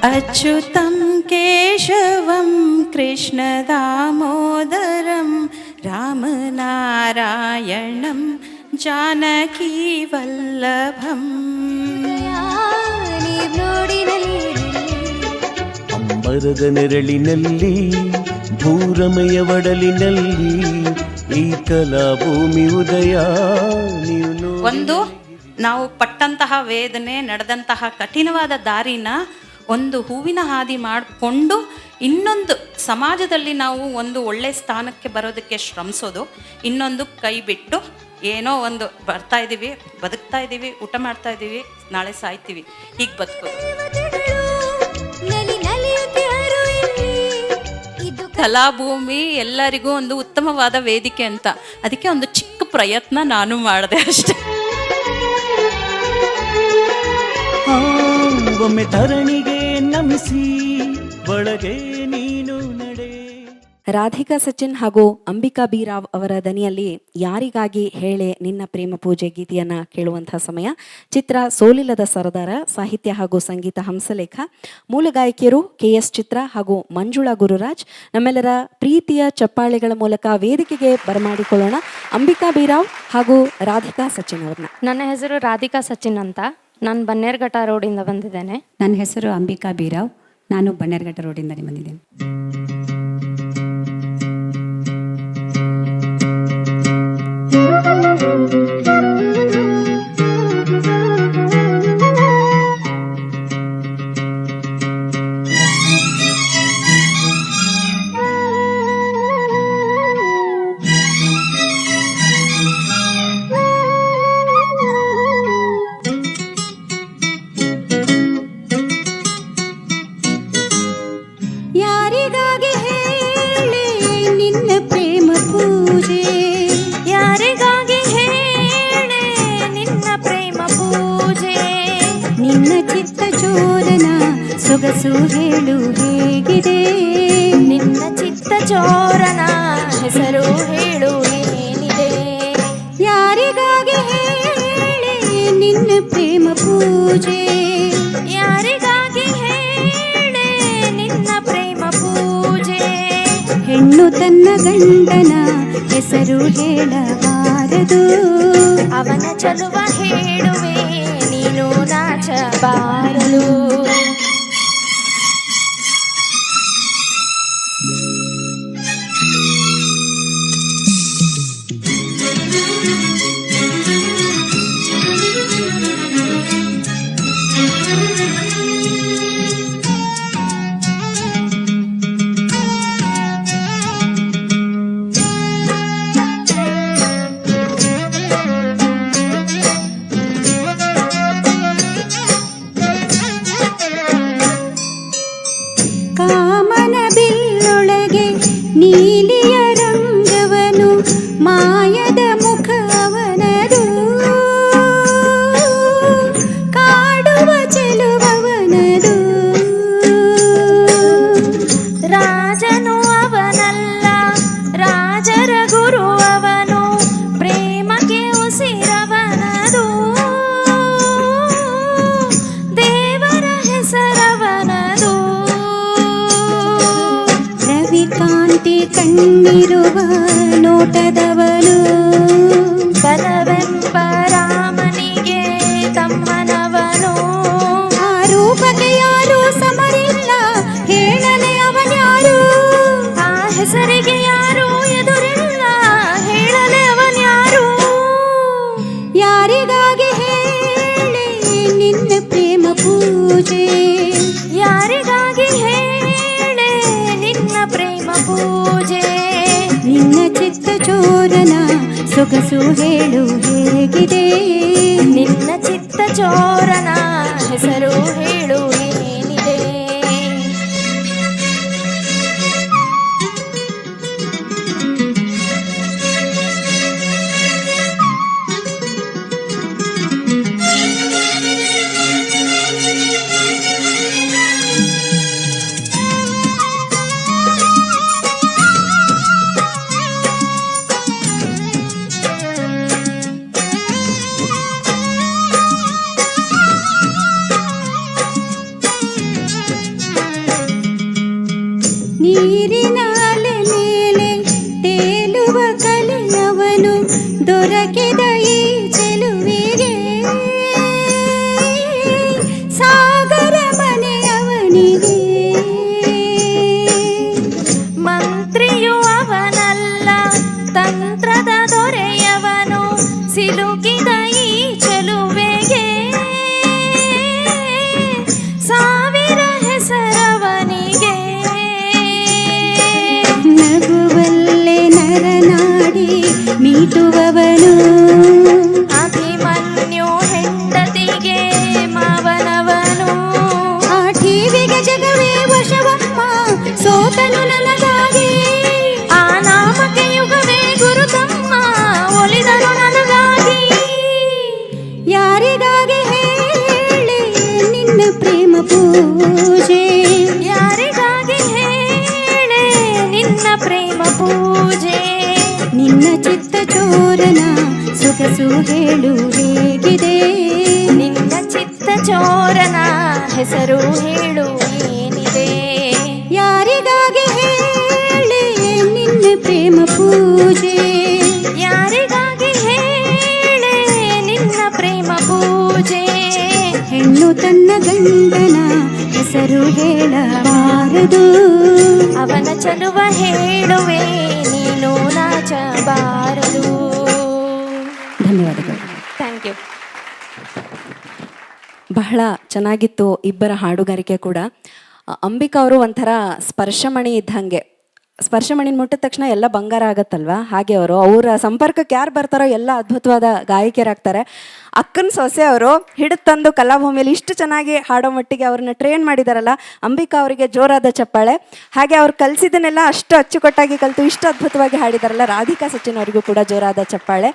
ಅಚ್ಯುತಂ ಕೇಶವಂ ಕೃಷ್ಣ ದಾಮೋದರಂ ರಾಮನಾರಾಯಣಂ ಜಾನಕಿ ವಲ್ಲಭಂ. ಅಂಬರದ ನೆರಳಿನಲ್ಲಿ ಭೂರಮೆಯ ಒಡಲಿನಲ್ಲಿ ಈ ಕಲಾಭೂಮಿ ಉದಯ. ಒಂದು ನಾವು ಪಟ್ಟಂತಹ ವೇದನೆ, ನಡೆದಂತಹ ಕಠಿಣವಾದ ದಾರಿನ ಒಂದು ಹೂವಿನ ಹಾದಿ ಮಾಡಿಕೊಂಡು ಇನ್ನೊಂದು ಸಮಾಜದಲ್ಲಿ ನಾವು ಒಂದು ಒಳ್ಳೆ ಸ್ಥಾನಕ್ಕೆ ಬರೋದಕ್ಕೆ ಶ್ರಮಿಸೋದು, ಇನ್ನೊಂದು ಕೈ ಬಿಟ್ಟು ಏನೋ ಒಂದು ಬರ್ತಾ ಇದ್ದೀವಿ, ಬದುಕ್ತಾ ಇದ್ದೀವಿ, ಊಟ ಮಾಡ್ತಾ ಇದ್ದೀವಿ, ನಾಳೆ ಸಾಯ್ತೀವಿ, ಹೀಗೆ ಬದುಕೋದು. ಕಲಾಭೂಮಿ ಎಲ್ಲರಿಗೂ ಒಂದು ಉತ್ತಮವಾದ ವೇದಿಕೆ ಅಂತ, ಅದಕ್ಕೆ ಒಂದು ಚಿಕ್ಕ ಪ್ರಯತ್ನ ನಾನು ಮಾಡಿದೆ ಅಷ್ಟೆ. ಒಮ್ಮೆ ತರಣಿಗೆ ನಮಿಸಿ ಒಳಗೆ ನೀನು ನಡೆ. ರಾಧಿಕಾ ಸಚಿನ್ ಹಾಗೂ ಅಂಬಿಕಾ ಬಿ ರಾವ್ ಅವರ ದನಿಯಲ್ಲಿ ಯಾರಿಗಾಗಿ ಹೇಳೆ ನಿನ್ನ ಪ್ರೇಮ ಪೂಜೆ ಗೀತೆಯನ್ನ ಕೇಳುವಂತಹ ಸಮಯ. ಚಿತ್ರ ಸೋಲಿಲ್ಲದ ಸರದಾರ, ಸಾಹಿತ್ಯ ಹಾಗೂ ಸಂಗೀತ ಹಂಸಲೇಖ, ಮೂಲ ಗಾಯಕಿಯರು KS ಚಿತ್ರ ಹಾಗೂ ಮಂಜುಳಾ ಗುರುರಾಜ್. ನಮ್ಮೆಲ್ಲರ ಪ್ರೀತಿಯ ಚಪ್ಪಾಳೆಗಳ ಮೂಲಕ ವೇದಿಕೆಗೆ ಬರಮಾಡಿಕೊಳ್ಳೋಣ ಅಂಬಿಕಾ ಬಿ ರಾವ್ ಹಾಗೂ ರಾಧಿಕಾ ಸಚಿನ್ ಅವ್ರನ್ನ. ನನ್ನ ಹೆಸರು ರಾಧಿಕಾ ಸಚಿನ್ ಅಂತ, ನಾನು ಬನ್ನೇರ್ಘಟ್ಟ ರೋಡಿಂದ ಬಂದಿದ್ದೇನೆ. ನನ್ನ ಹೆಸರು ಅಂಬಿಕಾ ಬಿ ರಾವ್, ನಾನು ಬನ್ನೇರ್ಘಟ್ಟ ರೋಡಿಂದ ಬಂದಿದ್ದೇನೆ. ಯಾರಿಗಾಗಿ ಹೇಳಿ ನಿನ್ನ ಪ್ರೇಮ ಪೂಜೆ, ಯಾರಿಗಾಗಿ ಹೇಳಿ ನಿನ್ನ ಪ್ರೇಮ ಪೂಜೆ, ನಿನ್ನ ಚಿತ್ತ ಚೋರನ ಸೊಗಸು ಹೇಳು ಹೇಗಿದೆ, ನಿನ್ನ ಚಿತ್ತ ಚೋರನ ಹೆಸರು ಹೇಳು ಏನಿದೆ. ಯಾರಿಗಾಗಿ ಹೇಳಿ ನಿನ್ನ ಪ್ರೇಮ ಪೂಜೆ, ಯಾರಿಗಾಗಿ ಹೇಳಿ ನಿನ್ನ ಪ್ರೇಮ ಪೂಜೆ. ಹೆಣ್ಣು ತನ್ನ ಗಂಡನ ಹೆಸರು ಹೇಳಬಾರದು, ಅವನ ಚಲುವ ಹೇಳುವೆ ನೀನು ನಾಚಬಾರದು. ಕಾಮನ ಬಿಲ್ಲೊಳಗೆ ನೀಲಿಯ ರಂಗವನು, ಮಾಯದ ಮುಖವನದು, ಕಾಡುವ ಚೆಲುವವನದು. ರಾಜನು ಅವನಲ್ಲ, ರಾಜರ ಗುರುವವನು, ಪ್ರೇಮಕ್ಕೆ ಉಸಿರವನದು, ದೇವರ ಹೆಸರವನದು. ರವಿಕಾಂತಿ ಕಣ್ಣಿರುವ ನೋಟದವನು, ಬಲವೆಂಬ ರಾಮನಿಗೆ ತಮ್ಮನವನು. ಆ ರೂಪಕ್ಕೆ ಯಾರು ಸಮರಿಲ್ಲ, ಹೇಳಲೆ ಅವನ್ಯಾರು, ಆ ಹೆಸರಿಗೆ ಯಾರು ಎದುರಿಲ್ಲ, ಹೇಳಲೆ ಅವನ್ಯಾರು. ಯಾರಿಗಾಗಿ ಹೇಳಿ ನಿನ್ನ ಪ್ರೇಮ ಪೂಜೆ, ಯಾರಿಗಾಗಿ ಹೇಳಿ ನಿನ್ನ ಪ್ರೇಮ ಪೂಜೆ. ನಿನ್ನ ಚಿತ್ತ ಚೋರನ ಸೊಗಸು ಹೇಳು ಹೇಗಿದೆ, ನಿನ್ನ ಚಿತ್ತ ಚೋರನ ಹೆಸರು ಹೇಳು ಏನಿದೆ. ಸಿಲಕಿದ ಈ ಚೆಲುವಿಗೆ ಸಾಗರ ಮನೆಯವನಿಗೆ ಮಂತ್ರಿಯು ಅವನಲ್ಲ ತಂತ್ರದ ದೊರೆಯವನು ಸಿಲುಕಿದ ಈ ಚೆಲುವೆಗೆ ಸಾವಿರ ಹೆಸರವನಿಗೆ ನಗುವಲ್ಲೇ ನರನಾಡಿ ಮೀಟುವವನು ಅಭಿಮನ್ಯು ಹೆಂಡತಿಗೆ ಮಾವನವನು ಆ ಟಿವಿಗೆ ಜಗವೇ ವಶವಮ್ಮ ಸೋತನು ನನಗಾಗಿ ಆ ನಾಮಕ್ಕೆ ಯುಗವೇ ಗುರುತಮ್ಮ ಒಲಿದನು ನನಗಾಗಿ ಯಾರಿಗಾಗಿ ಹೇಳಿ ನಿನ್ನ ಪ್ರೇಮ ಪೂಜೆ ಯಾರಿಗಾಗಿ ಹೇಳೆ ನಿನ್ನ ಪ್ರೇಮ ಪೂಜೆ ನಿನ್ನ ಚಿತ್ತ ಚೋರನ ಸೊಗಸು ಹೇಳು ಹೇಗಿದೆ ನಿನ್ನ ಚಿತ್ತ ಚೋರನ ಹೆಸರು ಹೇಳು ಏನಿದೆ ಯಾರಿಗಾಗಿ ಹೇಳಿ ನಿನ್ನ ಪ್ರೇಮ ಪೂಜೆ ಯಾರಿಗಾಗಿ ಹೇಳೆ ನಿನ್ನ ಪ್ರೇಮ ಪೂಜೆ ಹೆಣ್ಣು ತನ್ನ ಗಂಡನ ಹೆಸರು ಹೇಳಬಾರದು ಅವನ ಚಲುವ ಹೇಳುವೆ ನೀನು ನಾಚಬಾರದು. ಧನ್ಯವಾದಗಳು. Thank you. ಬಹಳ ಚೆನ್ನಾಗಿತ್ತು ಇಬ್ಬರ ಹಾಡುಗಾರಿಕೆ ಕೂಡ. ಅಂಬಿಕಾ ಅವರು ಒಂಥರ ಸ್ಪರ್ಶಮಣಿ ಇದ್ದಂಗೆ, ಸ್ಪರ್ಶಮಣಿನ ಮುಟ್ಟಿದ ತಕ್ಷಣ ಎಲ್ಲ ಬಂಗಾರ ಆಗತ್ತಲ್ವಾ, ಹಾಗೆ ಅವರು ಅವರ ಸಂಪರ್ಕಕ್ಕೆ ಯಾರು ಬರ್ತಾರೋ ಎಲ್ಲ ಅದ್ಭುತವಾದ ಗಾಯಕಿಯರಾಗ್ತಾರೆ. ಅಕ್ಕನ ಸೊಸೆ ಅವರು ಹಿಡಿದು ತಂದು ಕಲಾಭೂಮಿಯಲ್ಲಿ ಇಷ್ಟು ಚೆನ್ನಾಗಿ ಹಾಡೋ ಮಟ್ಟಿಗೆ ಅವ್ರನ್ನ ಟ್ರೈನ್ ಮಾಡಿದಾರಲ್ಲ, ಅಂಬಿಕಾ ಅವರಿಗೆ ಜೋರಾದ ಚಪ್ಪಾಳೆ. ಹಾಗೆ ಅವ್ರು ಕಲಿಸಿದ್ದನ್ನೆಲ್ಲ ಅಷ್ಟು ಅಚ್ಚುಕಟ್ಟಾಗಿ ಕಲಿತು ಇಷ್ಟು ಅದ್ಭುತವಾಗಿ ಹಾಡಿದಾರಲ್ಲ, ರಾಧಿಕಾ ಸಚಿನ್ ಅವರಿಗೂ ಕೂಡ ಜೋರಾದ ಚಪ್ಪಾಳೆ.